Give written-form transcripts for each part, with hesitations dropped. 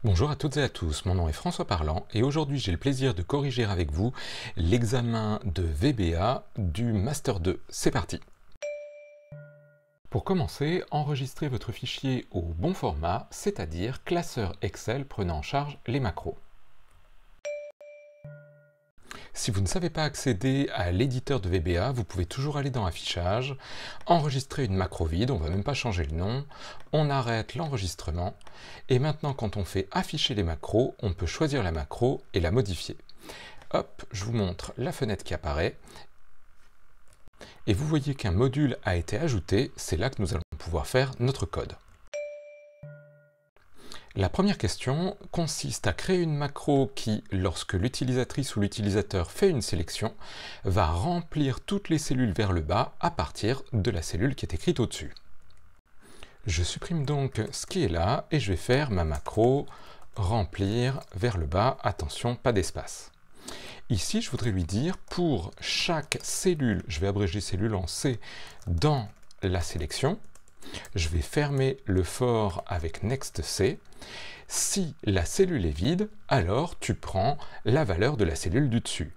Bonjour à toutes et à tous, mon nom est François Parlant et aujourd'hui j'ai le plaisir de corriger avec vous l'examen de VBA du Master 2. C'est parti! Pour commencer, enregistrez votre fichier au bon format, c'est-à-dire classeur Excel prenant en charge les macros. Si vous ne savez pas accéder à l'éditeur de VBA, vous pouvez toujours aller dans Affichage, enregistrer une macro vide, on ne va même pas changer le nom, on arrête l'enregistrement, et maintenant quand on fait afficher les macros, on peut choisir la macro et la modifier. Hop, je vous montre la fenêtre qui apparaît, et vous voyez qu'un module a été ajouté, c'est là que nous allons pouvoir faire notre code. La première question consiste à créer une macro qui, lorsque l'utilisatrice ou l'utilisateur fait une sélection, va remplir toutes les cellules vers le bas à partir de la cellule qui est écrite au-dessus. Je supprime donc ce qui est là et je vais faire ma macro remplir vers le bas, attention, pas d'espace. Ici, je voudrais lui dire pour chaque cellule, je vais abréger cellule en C dans la sélection, je vais fermer le for avec next C. Si la cellule est vide, alors tu prends la valeur de la cellule du dessus.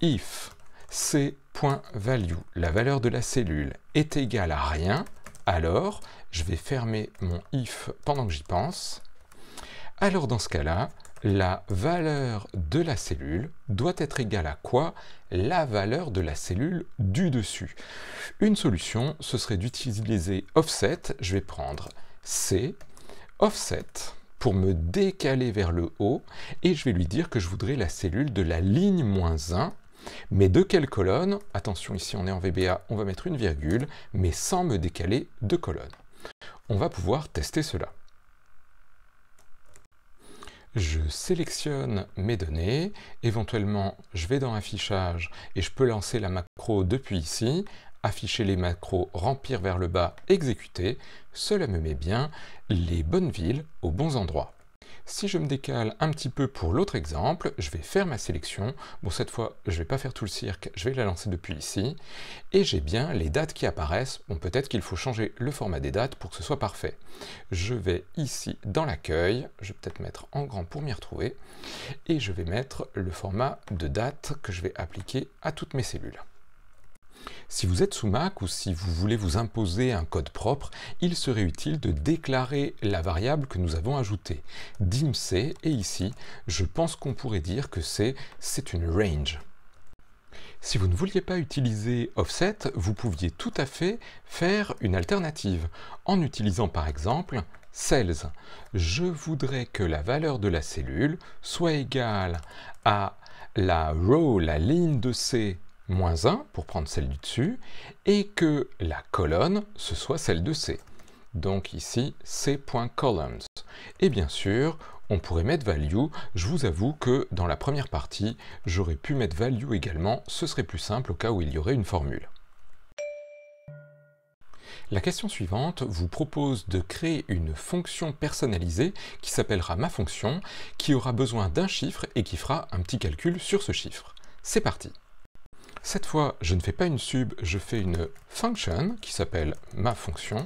If c.value, la valeur de la cellule, est égale à rien, alors je vais fermer mon if pendant que j'y pense. Alors dans ce cas-là, la valeur de la cellule doit être égale à quoi? La valeur de la cellule du dessus. Une solution, ce serait d'utiliser offset. Je vais prendre C, offset, pour me décaler vers le haut, et je vais lui dire que je voudrais la cellule de la ligne -1, mais de quelle colonne? Attention, ici on est en VBA, on va mettre une virgule, mais sans me décaler de colonne. On va pouvoir tester cela. Je sélectionne mes données, éventuellement je vais dans Affichage et je peux lancer la macro depuis ici, afficher les macros, remplir vers le bas, exécuter, cela me met bien les bonnes villes aux bons endroits. Si je me décale un petit peu pour l'autre exemple, je vais faire ma sélection. Bon, cette fois, je ne vais pas faire tout le cirque, je vais la lancer depuis ici. Et j'ai bien les dates qui apparaissent. Bon, peut-être qu'il faut changer le format des dates pour que ce soit parfait. Je vais ici dans l'accueil, je vais peut-être mettre en grand pour m'y retrouver. Et je vais mettre le format de date que je vais appliquer à toutes mes cellules. Si vous êtes sous Mac ou si vous voulez vous imposer un code propre, il serait utile de déclarer la variable que nous avons ajoutée, dimc, et ici, je pense qu'on pourrait dire que c'est une range. Si vous ne vouliez pas utiliser offset, vous pouviez tout à fait faire une alternative, en utilisant par exemple cells. Je voudrais que la valeur de la cellule soit égale à la row, la ligne de C, -1 pour prendre celle du dessus, et que la colonne, ce soit celle de C. Donc ici, C.columns. Et bien sûr, on pourrait mettre value. Je vous avoue que dans la première partie, j'aurais pu mettre value également, ce serait plus simple au cas où il y aurait une formule. La question suivante vous propose de créer une fonction personnalisée qui s'appellera ma fonction, qui aura besoin d'un chiffre et qui fera un petit calcul sur ce chiffre. C'est parti! Cette fois, je ne fais pas une sub, je fais une function qui s'appelle ma fonction.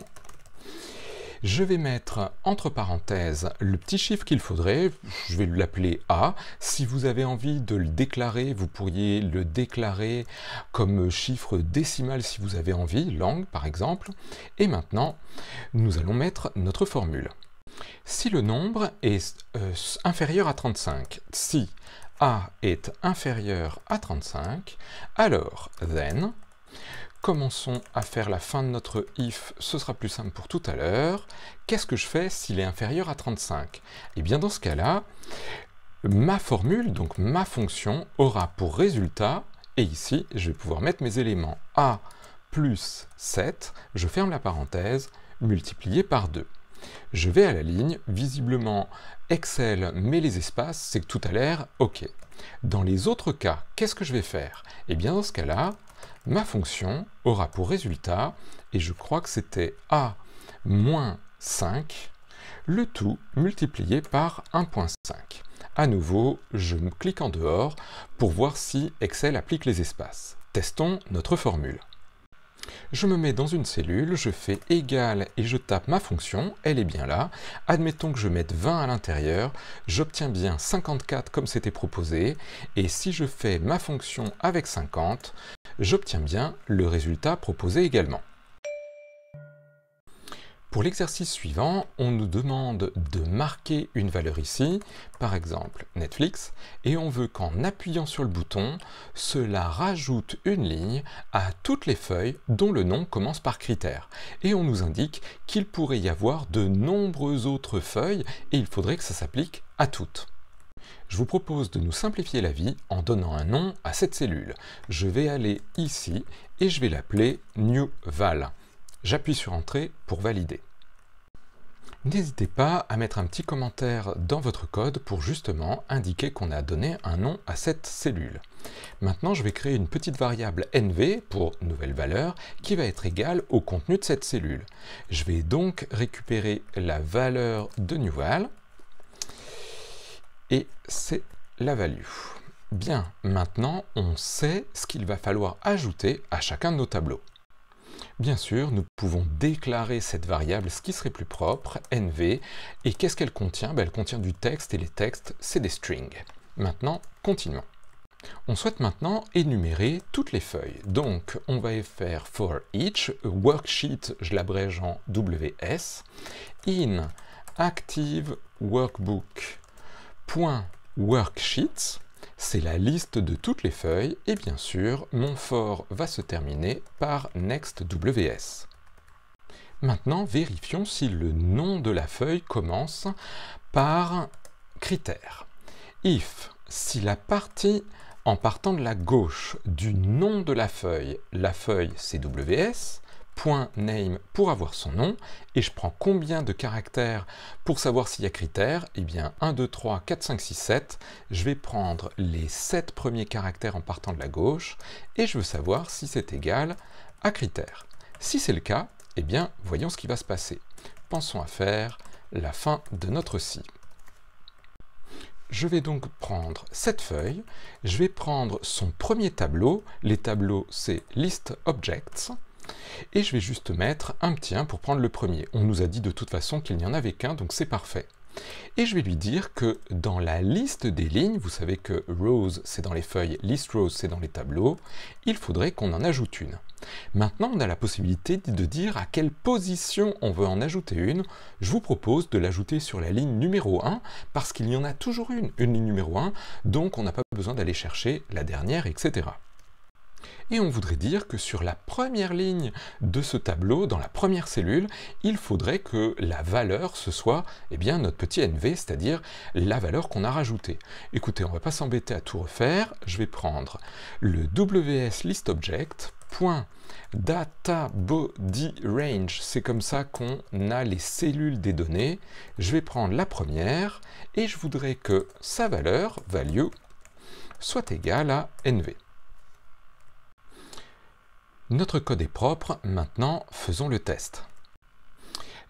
Je vais mettre entre parenthèses le petit chiffre qu'il faudrait, je vais l'appeler A. Si vous avez envie de le déclarer, vous pourriez le déclarer comme chiffre décimal si vous avez envie, langue par exemple. Et maintenant, nous allons mettre notre formule. Si le nombre est inférieur à 35, si A est inférieur à 35, alors then, commençons à faire la fin de notre if, ce sera plus simple pour tout à l'heure. Qu'est-ce que je fais s'il est inférieur à 35? Eh bien dans ce cas-là, ma formule, donc ma fonction, aura pour résultat, et ici je vais pouvoir mettre mes éléments A plus 7, je ferme la parenthèse, multiplié par 2. Je vais à la ligne, visiblement Excel met les espaces, c'est que tout a l'air OK. Dans les autres cas, qu'est-ce que je vais faire? Eh bien dans ce cas-là, ma fonction aura pour résultat, et je crois que c'était A moins 5, le tout multiplié par 1.5. À nouveau, je me clique en dehors pour voir si Excel applique les espaces. Testons notre formule. Je me mets dans une cellule, je fais égal et je tape ma fonction, elle est bien là. Admettons que je mette 20 à l'intérieur, j'obtiens bien 54 comme c'était proposé, et si je fais ma fonction avec 50, j'obtiens bien le résultat proposé également. Pour l'exercice suivant, on nous demande de marquer une valeur ici, par exemple Netflix, et on veut qu'en appuyant sur le bouton, cela rajoute une ligne à toutes les feuilles dont le nom commence par critère. Et on nous indique qu'il pourrait y avoir de nombreuses autres feuilles et il faudrait que ça s'applique à toutes. Je vous propose de nous simplifier la vie en donnant un nom à cette cellule. Je vais aller ici et je vais l'appeler New Val. J'appuie sur Entrée pour valider. N'hésitez pas à mettre un petit commentaire dans votre code pour justement indiquer qu'on a donné un nom à cette cellule. Maintenant, je vais créer une petite variable NV pour nouvelle valeur qui va être égale au contenu de cette cellule. Je vais donc récupérer la valeur de newVal et c'est la value. Bien, maintenant on sait ce qu'il va falloir ajouter à chacun de nos tableaux. Bien sûr, nous pouvons déclarer cette variable, ce qui serait plus propre, NV, et qu'est-ce qu'elle contient? Elle contient du texte, et les textes, c'est des strings. Maintenant, continuons. On souhaite maintenant énumérer toutes les feuilles. Donc, on va faire for each, worksheet, je l'abrège en WS, in active workbook.worksheets, c'est la liste de toutes les feuilles, et bien sûr, mon for va se terminer par nextWS. Maintenant, vérifions si le nom de la feuille commence par critère. If, si la partie en partant de la gauche du nom de la feuille c'est WS, .name pour avoir son nom, et je prends combien de caractères pour savoir s'il y a critère? Eh bien 1, 2, 3, 4, 5, 6, 7, je vais prendre les 7 premiers caractères en partant de la gauche, et je veux savoir si c'est égal à critère. Si c'est le cas, eh bien voyons ce qui va se passer. Pensons à faire la fin de notre si. Je vais donc prendre cette feuille, je vais prendre son premier tableau, les tableaux c'est list objects, et je vais juste mettre un petit 1 pour prendre le premier. On nous a dit de toute façon qu'il n'y en avait qu'un, donc c'est parfait. Et je vais lui dire que dans la liste des lignes, vous savez que rows c'est dans les feuilles, list rows c'est dans les tableaux, il faudrait qu'on en ajoute une. Maintenant on a la possibilité de dire à quelle position on veut en ajouter une. Je vous propose de l'ajouter sur la ligne numéro 1, parce qu'il y en a toujours une ligne numéro 1, donc on n'a pas besoin d'aller chercher la dernière, etc. Et on voudrait dire que sur la première ligne de ce tableau, dans la première cellule, il faudrait que la valeur, ce soit eh bien, notre petit NV, c'est-à-dire la valeur qu'on a rajoutée. Écoutez, on ne va pas s'embêter à tout refaire, je vais prendre le WS listObject, .dataBodyRange, c'est comme ça qu'on a les cellules des données. Je vais prendre la première, et je voudrais que sa valeur, value, soit égale à NV. Notre code est propre, maintenant faisons le test.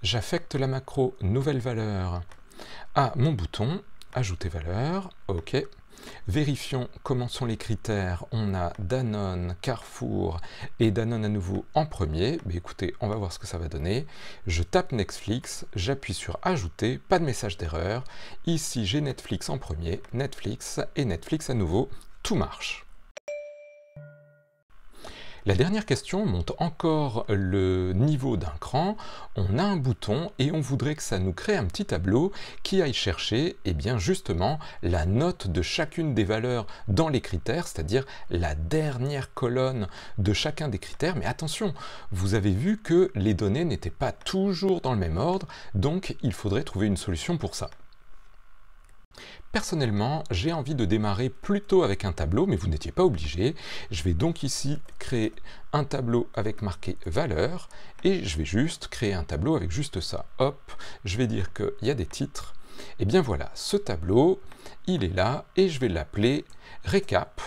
J'affecte la macro nouvelle valeur à mon bouton, ajouter valeur, ok. Vérifions comment sont les critères, on a Danone, Carrefour et Danone à nouveau en premier. Mais écoutez, on va voir ce que ça va donner. Je tape Netflix, j'appuie sur ajouter, pas de message d'erreur. Ici j'ai Netflix en premier, Netflix et Netflix à nouveau, tout marche. La dernière question monte encore le niveau d'un cran. On a un bouton et on voudrait que ça nous crée un petit tableau qui aille chercher eh bien justement la note de chacune des valeurs dans les critères, c'est-à-dire la dernière colonne de chacun des critères. Mais attention, vous avez vu que les données n'étaient pas toujours dans le même ordre, donc il faudrait trouver une solution pour ça. Personnellement, j'ai envie de démarrer plutôt avec un tableau, mais vous n'étiez pas obligé. Je vais donc ici créer un tableau avec marqué valeur, et je vais juste créer un tableau avec juste ça. Hop, je vais dire qu'il y a des titres. Et bien voilà, ce tableau, il est là, et je vais l'appeler récap,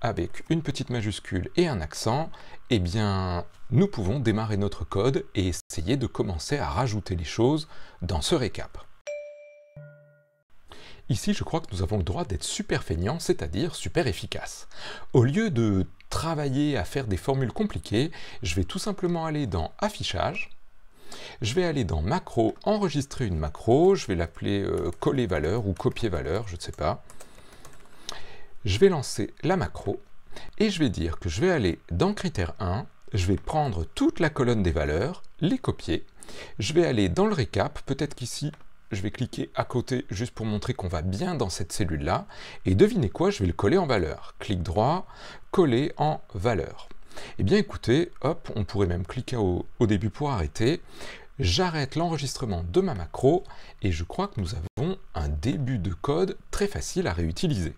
avec une petite majuscule et un accent. Eh bien, nous pouvons démarrer notre code et essayer de commencer à rajouter les choses dans ce récap. Ici, je crois que nous avons le droit d'être super feignants, c'est-à-dire super efficaces. Au lieu de travailler à faire des formules compliquées, je vais tout simplement aller dans Affichage, je vais aller dans Macro, enregistrer une macro, je vais l'appeler coller valeur ou copier valeur, je ne sais pas. Je vais lancer la macro, et je vais dire que je vais aller dans Critère 1, je vais prendre toute la colonne des valeurs, les copier, je vais aller dans le récap, peut-être qu'ici, je vais cliquer à côté juste pour montrer qu'on va bien dans cette cellule-là, et devinez quoi, je vais le coller en valeur. Clic droit, coller en valeur. Eh bien écoutez, hop, on pourrait même cliquer au début pour arrêter. J'arrête l'enregistrement de ma macro, et je crois que nous avons un début de code très facile à réutiliser.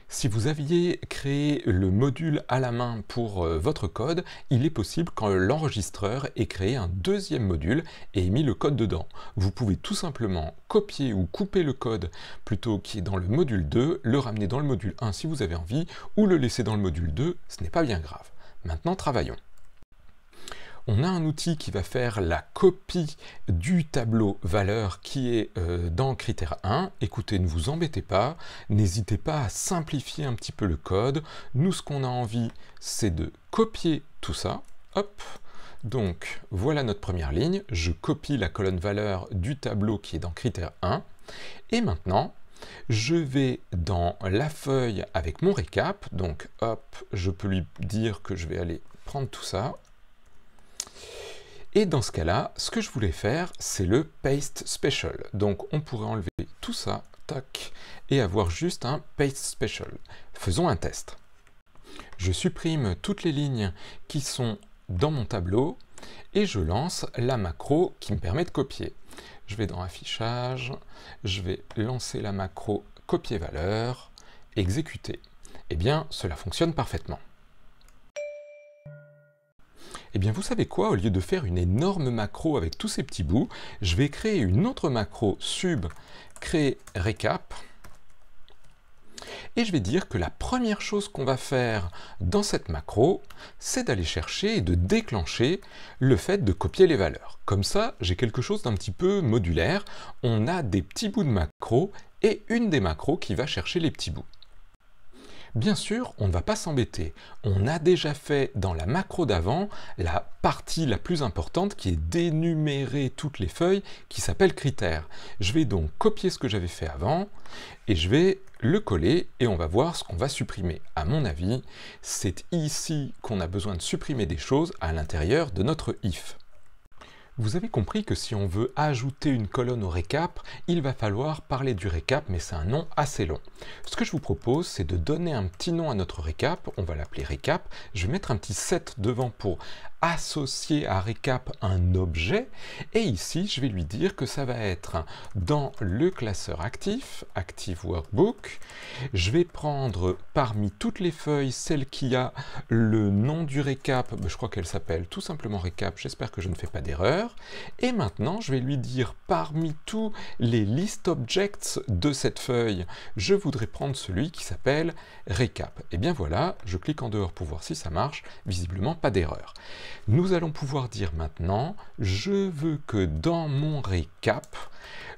Si vous aviez créé le module à la main pour votre code, il est possible que l'enregistreur ait créé un deuxième module et ait mis le code dedans. Vous pouvez tout simplement copier ou couper le code plutôt qui est dans le module 2, le ramener dans le module 1 si vous avez envie, ou le laisser dans le module 2, ce n'est pas bien grave. Maintenant, travaillons. On a un outil qui va faire la copie du tableau valeur qui est dans Critère 1. Écoutez, ne vous embêtez pas, n'hésitez pas à simplifier un petit peu le code. Nous, ce qu'on a envie, c'est de copier tout ça. Hop. Donc, voilà notre première ligne. Je copie la colonne valeur du tableau qui est dans Critère 1. Et maintenant, je vais dans la feuille avec mon récap. Donc, hop, je peux lui dire que je vais aller prendre tout ça. Et dans ce cas-là, ce que je voulais faire, c'est le paste special. Donc on pourrait enlever tout ça, tac, et avoir juste un paste special. Faisons un test. Je supprime toutes les lignes qui sont dans mon tableau et je lance la macro qui me permet de copier. Je vais dans Affichage, je vais lancer la macro copier valeur, exécuter. Eh bien, cela fonctionne parfaitement. Eh bien, vous savez quoi? Au lieu de faire une énorme macro avec tous ces petits bouts, je vais créer une autre macro sub créer récap. Et je vais dire que la première chose qu'on va faire dans cette macro, c'est d'aller chercher et de déclencher le fait de copier les valeurs. Comme ça, j'ai quelque chose d'un petit peu modulaire. On a des petits bouts de macro et une des macros qui va chercher les petits bouts. Bien sûr, on ne va pas s'embêter. On a déjà fait dans la macro d'avant la partie la plus importante qui est d'énumérer toutes les feuilles qui s'appelle critères. Je vais donc copier ce que j'avais fait avant et je vais le coller et on va voir ce qu'on va supprimer. À mon avis, c'est ici qu'on a besoin de supprimer des choses à l'intérieur de notre if. Vous avez compris que si on veut ajouter une colonne au récap, il va falloir parler du récap, mais c'est un nom assez long. Ce que je vous propose, c'est de donner un petit nom à notre récap, on va l'appeler récap. Je vais mettre un petit set devant pour associer à récap un objet, et ici, je vais lui dire que ça va être dans le classeur actif, Active Workbook. Je vais prendre parmi toutes les feuilles, celle qui a le nom du récap, je crois qu'elle s'appelle tout simplement récap, j'espère que je ne fais pas d'erreur. Et maintenant, je vais lui dire parmi tous les list objects de cette feuille, je voudrais prendre celui qui s'appelle récap. Et bien voilà, je clique en dehors pour voir si ça marche, visiblement pas d'erreur. Nous allons pouvoir dire maintenant, je veux que dans mon récap,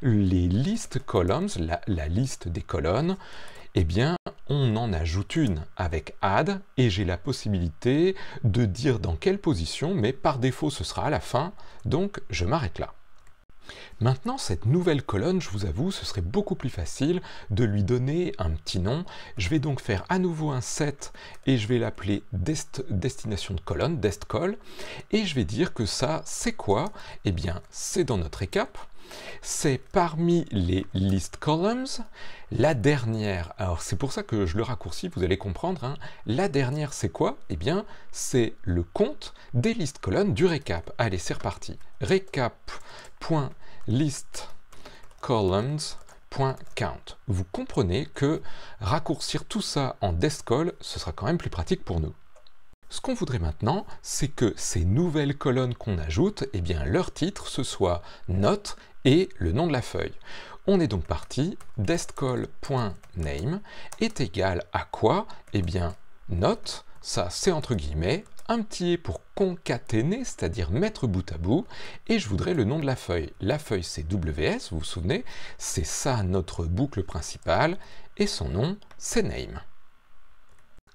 les list columns, la liste des colonnes, eh bien, on en ajoute une avec add et j'ai la possibilité de dire dans quelle position, mais par défaut ce sera à la fin, donc je m'arrête là. Maintenant, cette nouvelle colonne, je vous avoue, ce serait beaucoup plus facile de lui donner un petit nom. Je vais donc faire à nouveau un set et je vais l'appeler destination de colonne, destcol, et je vais dire que ça, c'est quoi? Eh bien, c'est dans notre récap. C'est parmi les list columns, la dernière, alors c'est pour ça que je le raccourcis, vous allez comprendre, hein. La dernière c'est quoi? Eh bien c'est le compte des list columns du récap. Allez, c'est reparti. Récap.listcolumns.count. Vous comprenez que raccourcir tout ça en destcol, ce sera quand même plus pratique pour nous. Ce qu'on voudrait maintenant, c'est que ces nouvelles colonnes qu'on ajoute, eh bien leur titre, ce soit note et le nom de la feuille. On est donc parti, destcol.name est égal à quoi? Eh bien, note, ça c'est entre guillemets, un petit et pour concaténer, c'est-à-dire mettre bout à bout, et je voudrais le nom de la feuille. La feuille c'est WS, vous vous souvenez, c'est ça notre boucle principale, et son nom c'est name.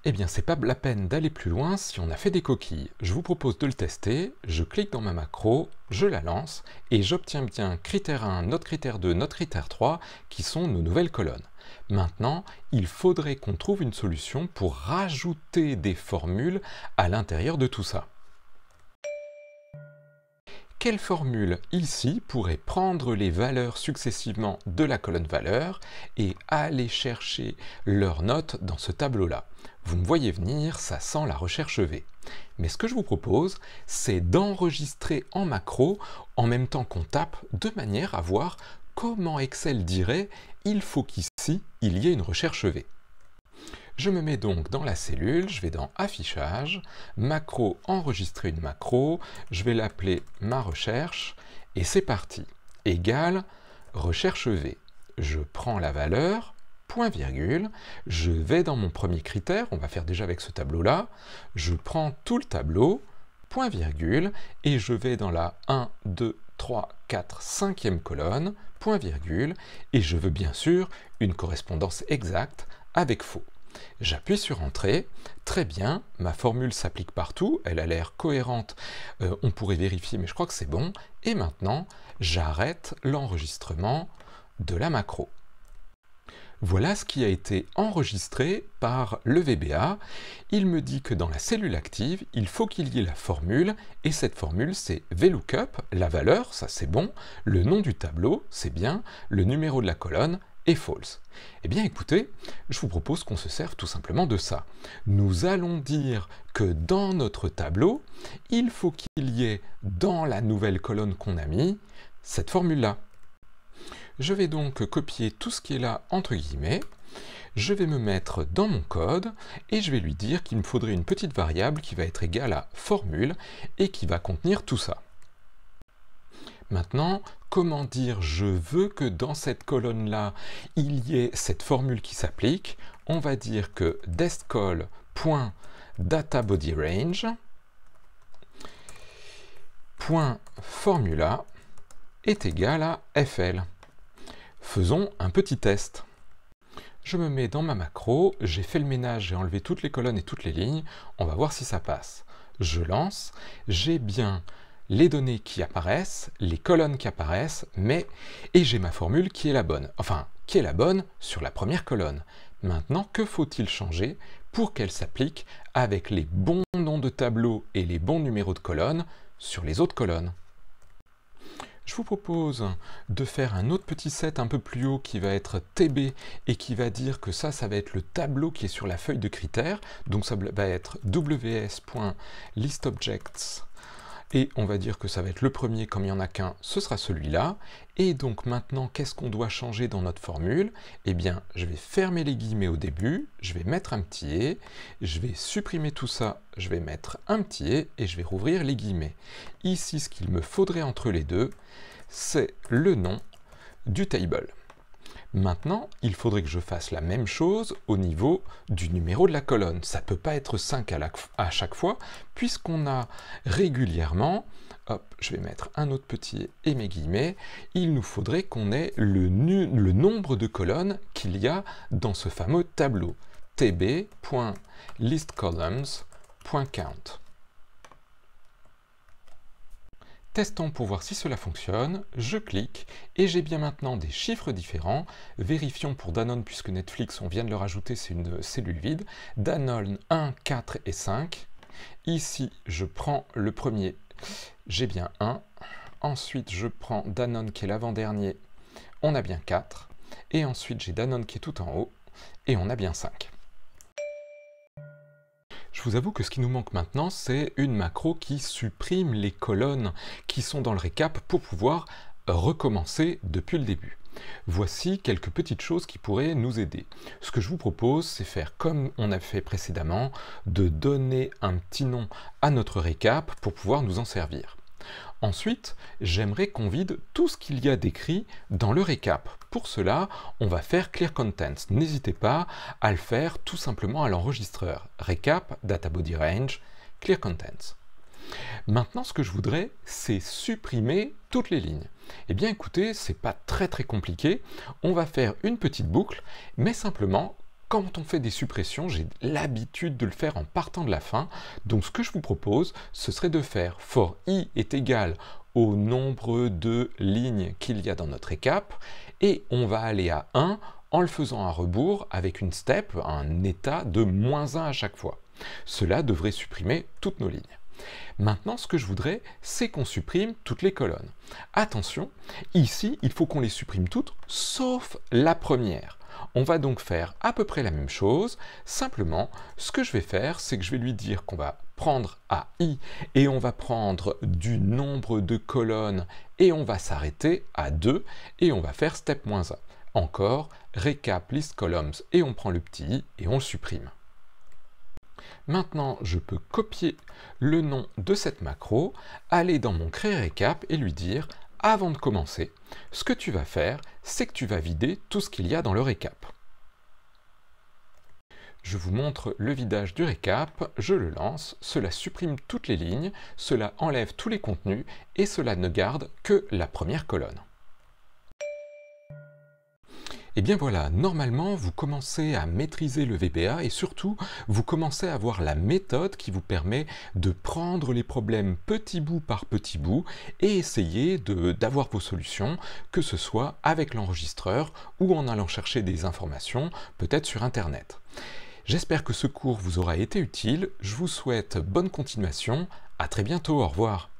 Eh bien, c'est pas la peine d'aller plus loin si on a fait des coquilles. Je vous propose de le tester, je clique dans ma macro, je la lance, et j'obtiens bien critère 1, notre critère 2, notre critère 3, qui sont nos nouvelles colonnes. Maintenant, il faudrait qu'on trouve une solution pour rajouter des formules à l'intérieur de tout ça. Quelle formule ici pourrait prendre les valeurs successivement de la colonne valeur et aller chercher leurs notes dans ce tableau-là? Vous me voyez venir, ça sent la recherche V. Mais ce que je vous propose, c'est d'enregistrer en macro en même temps qu'on tape, de manière à voir comment Excel dirait « il faut qu'ici, il y ait une recherche V ». Je me mets donc dans la cellule, je vais dans Affichage, Macro, enregistrer une macro, je vais l'appeler ma recherche, et c'est parti. Égale recherche V. Je prends la valeur, point virgule, je vais dans mon premier critère, on va faire déjà avec ce tableau-là, je prends tout le tableau, point virgule, et je vais dans la 1, 2, 3, 4, 5e colonne, point virgule, et je veux bien sûr une correspondance exacte avec faux. J'appuie sur Entrée, très bien, ma formule s'applique partout, elle a l'air cohérente, on pourrait vérifier mais je crois que c'est bon, et maintenant j'arrête l'enregistrement de la macro. Voilà ce qui a été enregistré par le VBA. Il me dit que dans la cellule active, il faut qu'il y ait la formule, et cette formule c'est VLOOKUP, la valeur, ça c'est bon, le nom du tableau, c'est bien, le numéro de la colonne, et false. Eh bien écoutez, je vous propose qu'on se serve tout simplement de ça. Nous allons dire que dans notre tableau, il faut qu'il y ait dans la nouvelle colonne qu'on a mis, cette formule-là. Je vais donc copier tout ce qui est là entre guillemets, je vais me mettre dans mon code et je vais lui dire qu'il me faudrait une petite variable qui va être égale à formule et qui va contenir tout ça. Maintenant, comment dire je veux que dans cette colonne-là, il y ait cette formule qui s'applique? On va dire que destcall.dataBodyRange .formula est égal à FL. Faisons un petit test. Je me mets dans ma macro, j'ai fait le ménage, j'ai enlevé toutes les colonnes et toutes les lignes, on va voir si ça passe. Je lance, j'ai bien les données qui apparaissent, les colonnes qui apparaissent, et j'ai ma formule qui est la bonne. Enfin, qui est la bonne sur la première colonne. Maintenant, que faut-il changer pour qu'elle s'applique avec les bons noms de tableaux et les bons numéros de colonnes sur les autres colonnes? Je vous propose de faire un autre petit set un peu plus haut qui va être TB et qui va dire que ça va être le tableau qui est sur la feuille de critères. Donc ça va être ws.listObjects. Et on va dire que ça va être le premier, comme il n'y en a qu'un, ce sera celui-là. Et donc maintenant, qu'est-ce qu'on doit changer dans notre formule? Eh bien, je vais fermer les guillemets au début, je vais mettre un petit « et », je vais supprimer tout ça, je vais mettre un petit « et je vais rouvrir les guillemets. Ici, ce qu'il me faudrait entre les deux, c'est le nom du table. Maintenant, il faudrait que je fasse la même chose au niveau du numéro de la colonne. Ça ne peut pas être 5 à chaque fois, puisqu'on a régulièrement, hop, je vais mettre un autre petit et mes guillemets, il nous faudrait qu'on ait le nombre de colonnes qu'il y a dans ce fameux tableau. tb.listColumns.count. Testons pour voir si cela fonctionne, je clique et j'ai bien maintenant des chiffres différents. Vérifions pour Danone, puisque Netflix, on vient de le rajouter, c'est une cellule vide. Danone 1, 4 et 5. Ici, je prends le premier, j'ai bien 1. Ensuite, je prends Danone qui est l'avant-dernier, on a bien 4. Et ensuite, j'ai Danone qui est tout en haut et on a bien 5. Je vous avoue que ce qui nous manque maintenant, c'est une macro qui supprime les colonnes qui sont dans le récap pour pouvoir recommencer depuis le début. Voici quelques petites choses qui pourraient nous aider. Ce que je vous propose, c'est faire comme on a fait précédemment, de donner un petit nom à notre récap pour pouvoir nous en servir. Ensuite, j'aimerais qu'on vide tout ce qu'il y a d'écrit dans le récap. Pour cela, on va faire Clear Contents. N'hésitez pas à le faire tout simplement à l'enregistreur. Récap, DataBodyRange, Clear Contents. Maintenant, ce que je voudrais, c'est supprimer toutes les lignes. Eh bien écoutez, c'est pas très compliqué. On va faire une petite boucle, mais simplement, quand on fait des suppressions, j'ai l'habitude de le faire en partant de la fin. Donc ce que je vous propose, ce serait de faire for i est égal au nombre de lignes qu'il y a dans notre récap, et on va aller à 1 en le faisant à rebours avec une step, un état de -1 à chaque fois. Cela devrait supprimer toutes nos lignes. Maintenant, ce que je voudrais, c'est qu'on supprime toutes les colonnes. Attention, ici, il faut qu'on les supprime toutes, sauf la première. On va donc faire à peu près la même chose, simplement, ce que je vais faire, c'est que je vais lui dire qu'on va prendre à i, et on va prendre du nombre de colonnes, et on va s'arrêter à 2, et on va faire step -1. Encore, recap list columns, et on prend le petit i, et on le supprime. Maintenant, je peux copier le nom de cette macro, aller dans mon créer récap et lui dire, avant de commencer, ce que tu vas faire, c'est que tu vas vider tout ce qu'il y a dans le récap. Je vous montre le vidage du récap, je le lance, cela supprime toutes les lignes, cela enlève tous les contenus et cela ne garde que la première colonne. Et bien voilà, normalement, vous commencez à maîtriser le VBA et surtout, vous commencez à avoir la méthode qui vous permet de prendre les problèmes petit bout par petit bout et essayer d'avoir vos solutions, que ce soit avec l'enregistreur ou en allant chercher des informations, peut-être sur Internet. J'espère que ce cours vous aura été utile, je vous souhaite bonne continuation, à très bientôt, au revoir.